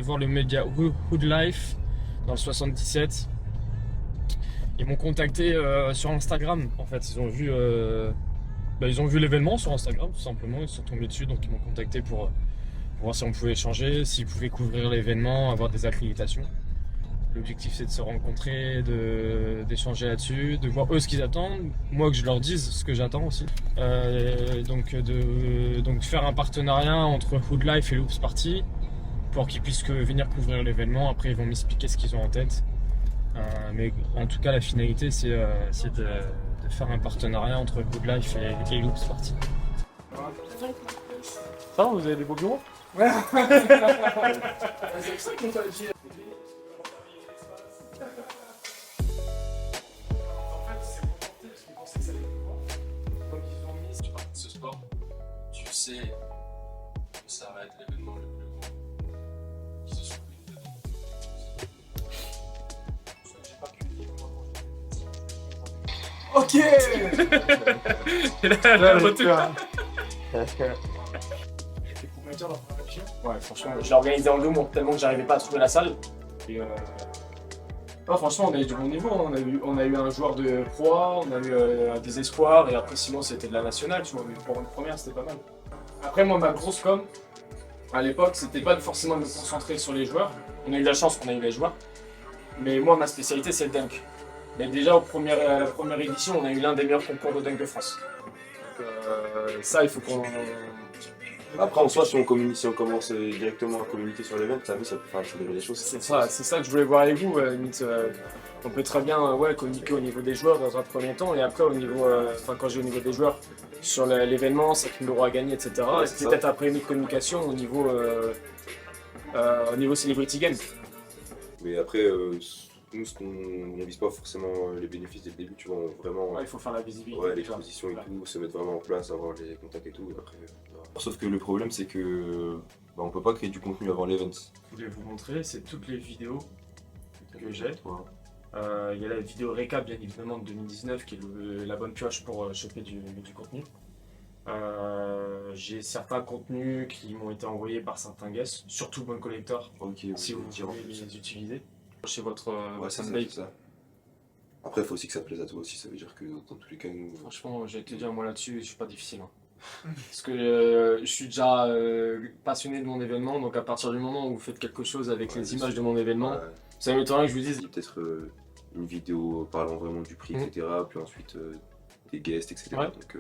allé voir le média Hood Life dans le 77. Ils m'ont contacté sur Instagram. En fait, ils ont vu l'événement sur Instagram, tout simplement. Ils sont tombés dessus, donc ils m'ont contacté pour voir si on pouvait échanger, s'ils pouvaient couvrir l'événement, avoir des accréditations. L'objectif, c'est de se rencontrer, d'échanger là-dessus, de voir eux ce qu'ils attendent, moi que je leur dise ce que j'attends aussi. Donc faire un partenariat entre Hood Life et Loops Party pour qu'ils puissent venir couvrir l'événement. Après, ils vont m'expliquer ce qu'ils ont en tête. Mais en tout cas, la finalité, c'est de faire un partenariat entre Hood Life et Loops Party. Ça va, vous avez des beaux bureaux? Ouais. C'est ça qu'on t'a dit. Tu sais que ça va être l'événement le plus grand qui se soit mis dedans. J'ai pas pu dire moi. Ok. Et là, le retour. Ouais, franchement, je l'ai organisé en 2 mois tellement que j'arrivais pas à trouver la salle. Et non, franchement, on a eu du bon niveau. On a eu un joueur de Pro A, on a eu des espoirs, et après, sinon, c'était de la nationale. Tu vois, mais pour une première, c'était pas mal. Après, moi, ma grosse com, à l'époque, c'était pas forcément de me concentrer sur les joueurs. On a eu la chance qu'on a eu les joueurs. Mais moi, ma spécialité, c'est le dunk. Mais déjà, la première édition, on a eu l'un des meilleurs concours de dunk de France. Donc, ça, il faut qu'on. Après, en soi, si on commence directement à communiquer sur l'événement, ça peut accélérer les choses. C'est ça que je voulais voir avec vous. Limite, on peut très bien communiquer au niveau des joueurs dans un premier temps, et après, quand j'ai au niveau des joueurs, sur l'événement, 5 000 € à gagner, etc. Ouais, et peut-être après une autre communication au niveau Celebrity Game. Mais après, nous, on vise pas forcément les bénéfices dès le début, tu vois, vraiment. Ouais, il faut faire la visibilité. Ouais, l'exposition et tout, se mettre vraiment en place, avoir les contacts et tout. Et après, sauf que le problème, c'est que on peut pas créer du contenu avant l'event. Je voulais vous montrer, c'est toutes les vidéos que j'ai. Ouais. Il y a la vidéo récap, bien évidemment, de 2019, qui est la bonne pioche pour choper du contenu. J'ai certains contenus qui m'ont été envoyés par certains guests, surtout Bon Collector, si vous voulez les utiliser. Chez votre c'est ça. Après, il faut aussi que ça plaise à toi aussi, ça veut dire que dans tous les cas, nous. Franchement, j'ai été dire, moi là-dessus, je suis pas difficile. Parce que je suis déjà passionné de mon événement, donc à partir du moment où vous faites quelque chose avec les images de mon événement, ça m'étonnerait que je vous dise. Peut-être une vidéo parlant vraiment du prix, etc. Puis ensuite des guests, etc. Ouais. Donc,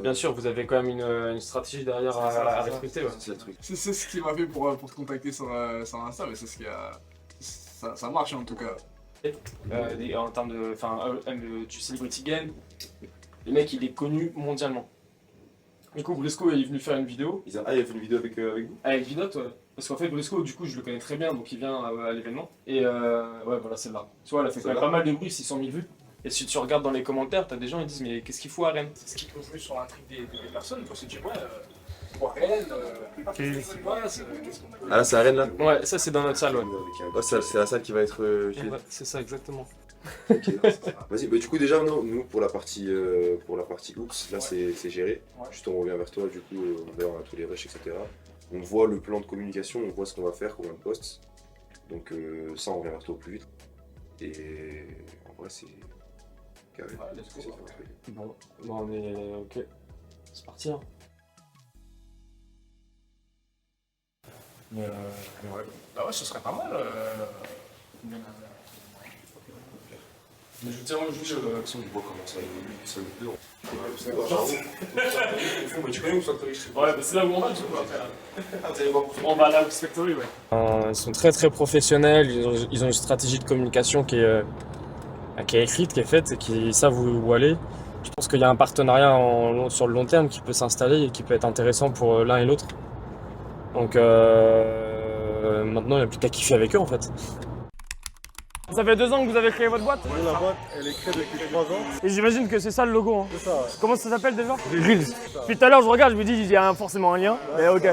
bien sûr, vous avez quand même une stratégie derrière à respecter. Ouais. C'est le truc. C'est ce qui m'a fait pour te contacter sur Insta, mais c'est ce qui a. Ça marche en tout cas. En termes du Celebrity Game, le mec il est connu mondialement. Du coup, Briscoe est venu faire une vidéo. Il a fait une vidéo avec vous? Avec Vidot, ouais. Parce qu'en fait, Briscoe, du coup, je le connais très bien, donc il vient à l'événement. Et ouais, voilà, celle-là. Tu vois, elle a fait quand même pas mal de bruit, 600 000 vues. Et si tu regardes dans les commentaires, t'as des gens qui disent mais qu'est-ce qu'il faut à Rennes? C'est ce qui peut jouer sur l'intrigue des personnes, pour se dire ouais, Rennes, qu'est-ce qui passe, qu'est-ce qu'on peut. Ah là, c'est à Rennes là? Ouais, ça c'est dans notre salle, ouais. Oh, c'est la salle qui va être utilisée. Ouais, c'est ça, exactement. Ok. Vas-y, bah, du coup déjà nous pour la partie Oops, là c'est géré. Ouais. Juste on revient vers toi, du coup on verra tous les rushs, etc. On voit le plan de communication, on voit ce qu'on va faire, combien de posts. Donc ça on revient vers toi au plus vite. Et en vrai c'est carré. Bon, on est ok. C'est parti hein. Mais ouais. Bah ouais, ce serait pas mal. Mais je tiens au jeu. Si on voit comment ça évolue, ça nous dure. Tu connais où ça te Ouais, bah c'est là où on va, du coup, après. On va à la Loops Factory, ouais. Ils sont très très professionnels, ils ont une stratégie de communication qui est écrite, qui est faite et qui savent où aller. Je pense qu'il y a un partenariat sur le long terme qui peut s'installer et qui peut être intéressant pour l'un et l'autre. Donc maintenant, il n'y a plus qu'à kiffer avec eux en fait. Ça fait 2 ans que vous avez créé votre boîte? Oui, la boîte, elle est créée depuis 3 ans. Et j'imagine que c'est ça le logo. Hein. C'est ça, ouais. Comment ça s'appelle déjà? Grills. Depuis tout à l'heure, je regarde, je me dis, il y a forcément un lien. Mais ok.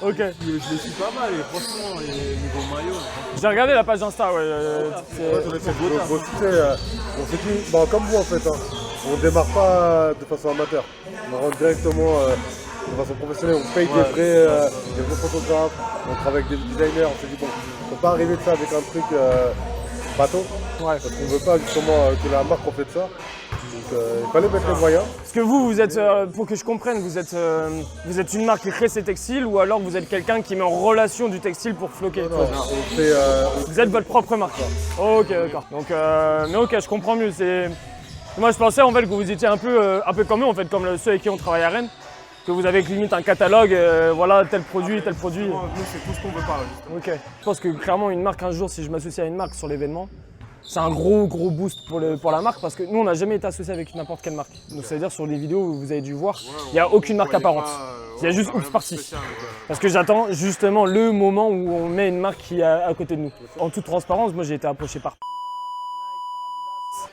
Ok. Je les suis pas mal et franchement, niveau maillot. J'ai regardé la page Insta, ouais. On s'est dit, comme vous en fait, hein, on démarre pas de façon amateur. On rentre directement de façon professionnelle, on paye des vrais photographes, on travaille avec des designers, on s'est dit bon, on peut pas arriver de ça avec un truc bateau, Ouais. parce qu'on veut pas justement que la marque reflète ça. Donc il fallait mettre les moyens. Parce que vous êtes, pour que je comprenne, vous êtes une marque qui crée ses textiles ou alors vous êtes quelqu'un qui met en relation du textile pour floquer les Non, produits. on fait, Vous êtes votre propre marque. Ok, d'accord. Donc, mais ok, je comprends mieux. Moi, je pensais en fait que vous étiez un peu comme eux, en fait, comme ceux avec qui on travaille à Rennes, que vous avez limite un catalogue, voilà, tel produit, tel produit. Nous, c'est tout ce qu'on veut pas. Justement. Ok. Je pense que clairement, une marque, un jour, si je m'associe à une marque sur l'événement, c'est un gros boost pour la marque parce que nous, on n'a jamais été associé avec n'importe quelle marque. Donc, ça veut dire sur les vidéos où vous avez dû voir, il n'y a aucune marque apparente. Il y a juste Oops Party. Parce que j'attends justement le moment où on met une marque qui est à côté de nous. En toute transparence, moi, j'ai été approché par.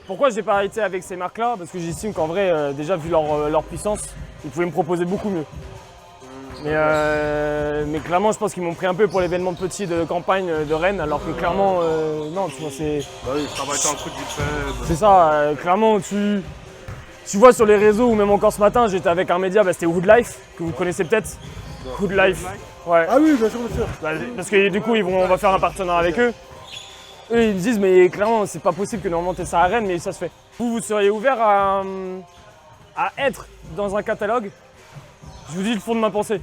Pourquoi j'ai pas été avec ces marques-là? Parce que j'estime qu'en vrai, déjà vu leur puissance, ils pouvaient me proposer beaucoup mieux. Mais clairement, je pense qu'ils m'ont pris un peu pour l'événement petit de campagne de Rennes, alors que clairement, non, tu vois, c'est. Bah oui, ça va être un truc vite fait. C'est ça, clairement, tu vois sur les réseaux, ou même encore ce matin, j'étais avec un média, c'était Woodlife, que vous connaissez peut-être. Woodlife, ouais. Ah oui, bien sûr, bien sûr. Bah, parce que du coup, on va faire un partenariat avec eux. Eux, ils me disent, mais clairement, c'est pas possible que normalement t'aies ça à Rennes, mais ça se fait. Vous seriez ouvert à être dans un catalogue? Je vous dis le fond de ma pensée.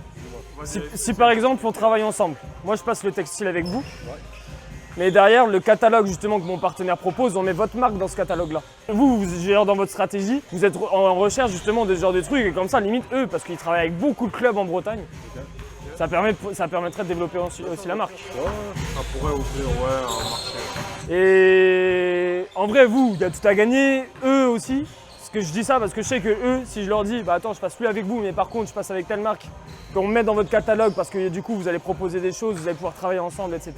Si par exemple, on travaille ensemble, moi je passe le textile avec vous, mais derrière, le catalogue justement que mon partenaire propose, on met votre marque dans ce catalogue-là. Vous, genre dans votre stratégie, vous êtes en recherche justement de ce genre de trucs, et comme ça, limite eux, parce qu'ils travaillent avec beaucoup de clubs en Bretagne, ça permettrait de développer aussi la marque. Ça pourrait ouvrir un marché. Et en vrai, vous, il y a tout à gagner, eux aussi. Parce que je dis ça parce que je sais que eux, si je leur dis, bah attends, je passe plus avec vous, mais par contre, je passe avec telle marque, qu'on me met dans votre catalogue parce que du coup, vous allez proposer des choses, vous allez pouvoir travailler ensemble, etc.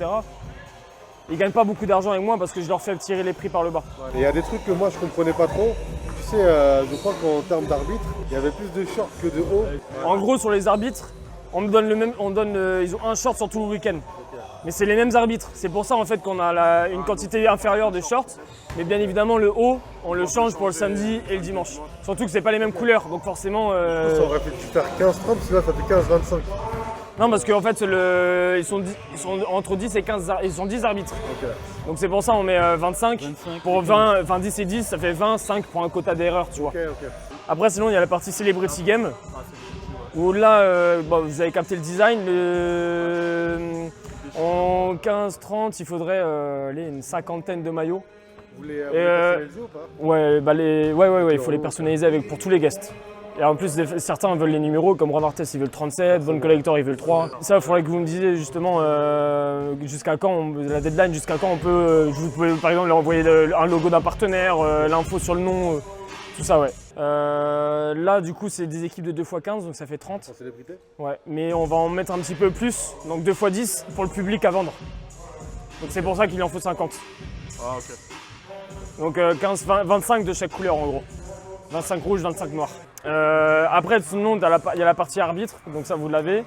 Ils gagnent pas beaucoup d'argent avec moi parce que je leur fais tirer les prix par le bas. Et il y a des trucs que moi je comprenais pas trop. Tu sais, je crois qu'en termes d'arbitre, il y avait plus de shorts que de hauts. En gros, sur les arbitres, on me donne ils ont un short sur tout le week-end. Mais c'est les mêmes arbitres. C'est pour ça en fait qu'on a une quantité inférieure de shorts. Mais bien évidemment, le haut, on le change pour le samedi et le dimanche. Surtout que c'est pas les mêmes couleurs, donc forcément. Ça aurait pu faire 15-30, parce que là ça fait 15-25. Non, parce qu'en fait, ils sont entre 10 et 15, ils sont 10 arbitres. Ok. Donc c'est pour ça on met 25. Pour 20, 10 et 10, ça fait 25 pour un quota d'erreur, tu vois. Ok. Après, sinon, il y a la partie Celebrity Game. Où là, vous avez capté le design. En 15-30, il faudrait une cinquantaine de maillots. Vous les personnalisez ou pas? Ouais, il faut les personnaliser pour tous les guests. Et en plus, certains veulent les numéros, comme Ron Artest, ils veulent 37, Von Collector, ils veulent 3. Ça, il faudrait que vous me disiez justement jusqu'à quand, la deadline, jusqu'à quand on peut. Vous pouvez par exemple leur envoyer un logo d'un partenaire, l'info sur le nom, tout ça, ouais. Là, du coup, c'est des équipes de 2x15, donc ça fait 30. En célébrité? Ouais, mais on va en mettre un petit peu plus, donc 2x10 pour le public à vendre. Donc c'est pour ça qu'il en faut 50. Ah, ok. Donc 25 de chaque couleur en gros. 25 rouge, 25 noir. Après, sinon, il y a la partie arbitre, donc ça vous l'avez.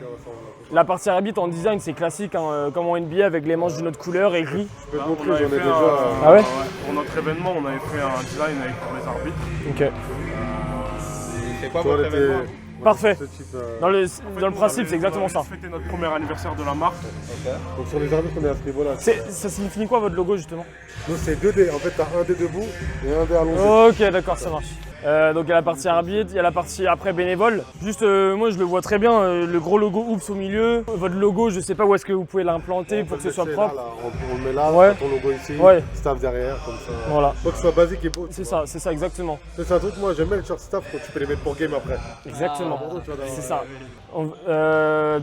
La partie arbitre en design, c'est classique, hein, comme en NBA avec les manches d'une autre couleur et gris. Je peux te montrer, On j'en ai avait fait déjà. Ah ouais? Pour notre événement, on avait fait un design avec pour les arbitres. Ok. C'est quoi Tu vois, votre elle était- événement? Parfait. Ce type, Dans le En fait, principe, c'est exactement ça. C'était notre premier anniversaire de la marque. Donc sur les arbitres, on est à ce niveau-là. Ça signifie quoi votre logo justement? Nous, c'est 2D. En fait, t'as un dé debout et un dé allongé. Ok, d'accord, ça marche. Donc il y a la partie arbitre, il y a la partie après bénévole. Juste, moi je le vois très bien, le gros logo Oops au milieu. Votre logo, je sais pas où est-ce que vous pouvez l'implanter pour que ce soit propre. Là, on le met là, Ouais. ton logo ici, Ouais. staff derrière, comme ça. Voilà, Faut que ce soit basique et beau. c'est ça exactement. C'est un truc, moi j'aime bien le short staff quand tu peux les mettre pour game après. Exactement. Tu vois, C'est ça.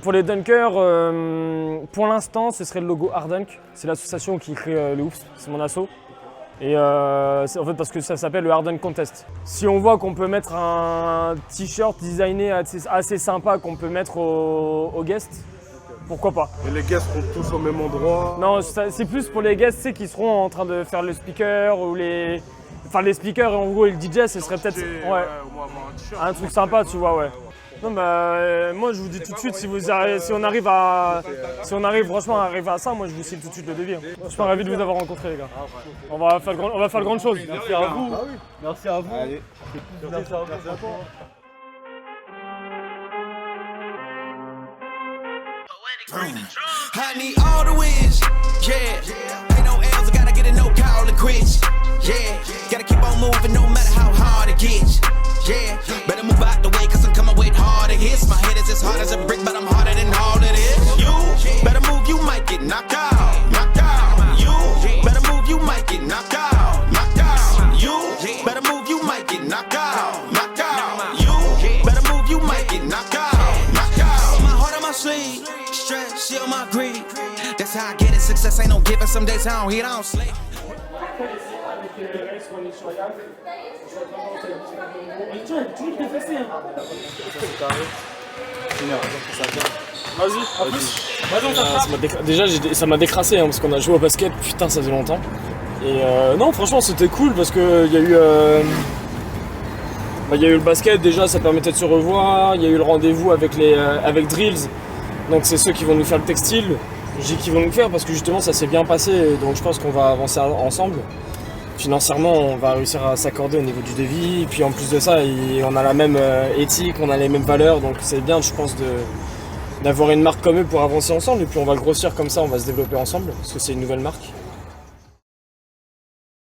Pour les dunkers, pour l'instant, ce serait le logo Hardunk. C'est l'association qui crée le Oops, c'est mon asso. Et c'est en fait parce que ça s'appelle le Hardunk Contest. Si on voit qu'on peut mettre un t-shirt designé assez sympa qu'on peut mettre aux guests, pourquoi pas. Et les guests seront tous au même endroit. Non, c'est plus pour les guests, qui seront en train de faire le speaker ou les... Enfin les speakers et en gros et le DJ, ce serait peut-être... Au moins avoir un t-shirt. Un truc sympa, tu vois, ouais. Non, bah, moi, je vous dis tout de suite, si on arrive franchement à arriver à ça, moi, je vous signe tout de suite le devis. Hein. Je suis pas ravi de vous avoir rencontré, les gars. On va faire de grandes choses. Merci à vous. Ah oui. Merci à vous. Allez. Merci à vous. I need all the wins, yeah. Ain't no L's, I gotta get a no call to quits, yeah. Gotta keep on moving no matter how hard it gets, yeah. Better move out the way cause I'm coming with harder hits. My head is as hard as a brick, but I'm harder than all of this. You better move, you might get knocked out, knocked out. You better move, you might get knocked out, knocked out. You better move, you might get knocked out, knocked out. You better move, you might get knocked out, knocked out. My heart on my sleeve, stress, shield my greed. That's how I get it, success ain't no given. Some days I don't eat, I don't sleep. Déjà, ça m'a décrassé parce qu'on a joué au basket, putain, ça faisait longtemps. Et non, franchement, c'était cool parce que il y a eu le basket, déjà, ça permettait de se revoir. Il y a eu le rendez-vous avec Drills, donc c'est ceux qui vont nous faire le textile. Je dis qu'ils vont nous faire parce que justement, ça s'est bien passé, donc je pense qu'on va avancer ensemble. Financièrement, on va réussir à s'accorder au niveau du devis. Et puis en plus de ça, on a la même éthique, on a les mêmes valeurs. Donc c'est bien, je pense, d'avoir une marque comme eux pour avancer ensemble. Et puis on va grossir comme ça, on va se développer ensemble. Parce que c'est une nouvelle marque.